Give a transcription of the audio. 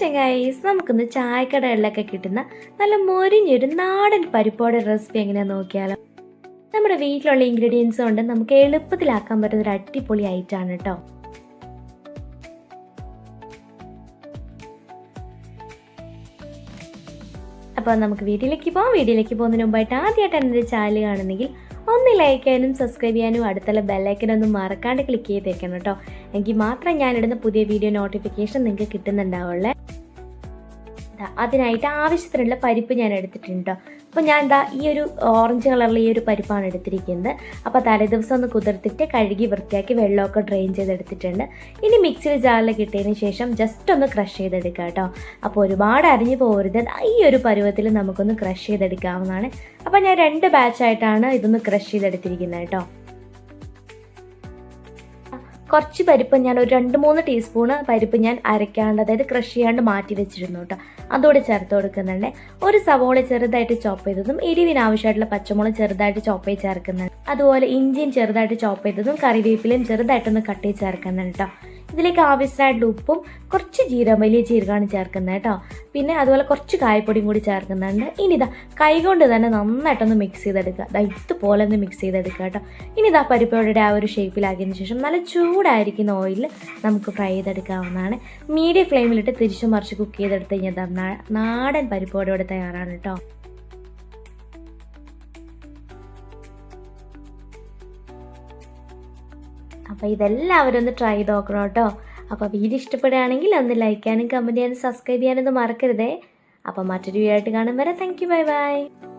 ചങ്ങായീസ്, നമുക്കൊന്ന് ചായക്കടകളിലൊക്കെ കിട്ടുന്ന നല്ല മൊരിഞ്ഞൊരു നാടൻ പരിപ്പോടെ റെസിപ്പി എങ്ങനെയാണെന്ന് നോക്കിയാലോ. നമ്മുടെ വീട്ടിലുള്ള ഇൻഗ്രീഡിയൻസ് കൊണ്ട് നമുക്ക് എളുപ്പത്തിലാക്കാൻ പറ്റുന്ന ഒരു അടിപൊളി ഐറ്റമാണ് കേട്ടോ. അപ്പോൾ നമുക്ക് വീട്ടിലേക്ക് പോകാം. വീഡിയോയിലേക്ക് പോകുന്നതിന് മുമ്പായിട്ട് ആദ്യമായിട്ട് എൻ്റെ ചാനൽ കാണുന്നെങ്കിൽ ഒന്ന് ലൈക്ക് ചെയ്യാനും സബ്സ്ക്രൈബ് ചെയ്യാനും അടുത്തുള്ള ബെല്ലൈക്കനൊന്നും മറക്കാണ്ട് ക്ലിക്ക് ചെയ്തേക്കണം കേട്ടോ. എങ്കിൽ മാത്രം ഞാനിടുന്ന പുതിയ വീഡിയോ നോട്ടിഫിക്കേഷൻ നിങ്ങൾക്ക് കിട്ടുന്നുണ്ടാവുള്ളേ. അതിനായിട്ട് ആവശ്യത്തിനുള്ള പരിപ്പ് ഞാൻ എടുത്തിട്ടുണ്ട്. അപ്പോൾ ഞാൻ ഈ ഒരു ഓറഞ്ച് കളറിൽ ഈ ഒരു പരിപ്പാണ് എടുത്തിരിക്കുന്നത്. അപ്പോൾ തലേദിവസം ഒന്ന് കുതിർത്തിട്ട് കഴുകി വൃത്തിയാക്കി വെള്ളമൊക്കെ ഡ്രെയിൻ ചെയ്തെടുത്തിട്ടുണ്ട്. ഇനി മിക്സിയിൽ ജാറിലേക്ക് ഇട്ടതിന് ശേഷം ജസ്റ്റ് ഒന്ന് ക്രഷ് ചെയ്തെടുക്കുക കേട്ടോ. അപ്പോൾ ഒരുപാട് അരിഞ്ഞു പോകരുത്. ഈ ഒരു പരുവത്തിൽ നമുക്കൊന്ന് ക്രഷ് ചെയ്തെടുക്കാവുന്നതാണ്. അപ്പോൾ ഞാൻ 2 ബാച്ചായിട്ടാണ് ഇതൊന്ന് ക്രഷ് ചെയ്തെടുത്തിരിക്കുന്നത് കേട്ടോ. കുറച്ച് പരിപ്പ് ഞാൻ ഒരു 2-3 ടീസ്പൂണ് പരിപ്പ് ഞാൻ അരയ്ക്കാണ്ട്, അതായത് ക്രഷ് ചെയ്യാണ്ട് മാറ്റി വെച്ചിരുന്നു കേട്ടോ. അതോടെ ചേർത്ത് കൊടുക്കുന്നുണ്ട്. ഒരു സവോള ചെറുതായിട്ട് ചോപ്പ് ചെയ്തതും എരിവിന് ആവശ്യമായിട്ടുള്ള പച്ചമുളക് ചെറുതായിട്ട് ചോപ്പ് ചെയ്ത് ചേർക്കുന്നുണ്ട്. അതുപോലെ ഇഞ്ചിയും ചെറുതായിട്ട് ചോപ്പ് ചെയ്തതും കറിവേപ്പിലയും ചെറുതായിട്ടൊന്ന് കട്ട് ചെയ്ത് ചേർക്കുന്നുണ്ട് കേട്ടോ. ഇതിലേക്ക് ആവശ്യമായിട്ടുള്ള ഉപ്പും കുറച്ച് വലിയ ജീരകമാണ് ചേർക്കുന്നത് കേട്ടോ. പിന്നെ അതുപോലെ കുറച്ച് കായപ്പൊടിയും കൂടി ചേർക്കുന്നുണ്ട്. ഇനി കൈകൊണ്ട് തന്നെ നന്നായിട്ടൊന്ന് മിക്സ് ചെയ്തെടുക്കുക. ഇതുപോലെ ഒന്ന് മിക്സ് ചെയ്തെടുക്കുക കേട്ടോ. ഇനി പരിപ്പോടെ ആ ഒരു ഷേപ്പിലാക്കിയതിന് ശേഷം നല്ല ചൂടായിരിക്കുന്ന ഓയിലിൽ നമുക്ക് ഫ്രൈ ചെയ്തെടുക്കാവുന്നതാണ്. മീഡിയം ഫ്ലെയിമിലിട്ട് തിരിച്ചു മറിച്ച് കുക്ക് ചെയ്തെടുത്ത് കഴിഞ്ഞാൽ നാടൻ പരിപ്പോടെ തയ്യാറാണ് കേട്ടോ. അപ്പോൾ ഇതെല്ലാവരും ഒന്ന് ട്രൈ ചെയ്ത് നോക്കണം കേട്ടോ. അപ്പോൾ വീഡിയോ ഇഷ്ടപ്പെടുകയാണെങ്കിൽ ഒന്ന് ലൈക്ക് ചെയ്യാനും കമൻറ്റ് ചെയ്യാനും സബ്സ്ക്രൈബ് ചെയ്യാനൊന്നും മറക്കരുതേ. അപ്പോൾ മറ്റൊരു വീഡിയോ ആയിട്ട് കാണും വരെ താങ്ക് യു, ബൈ ബൈ.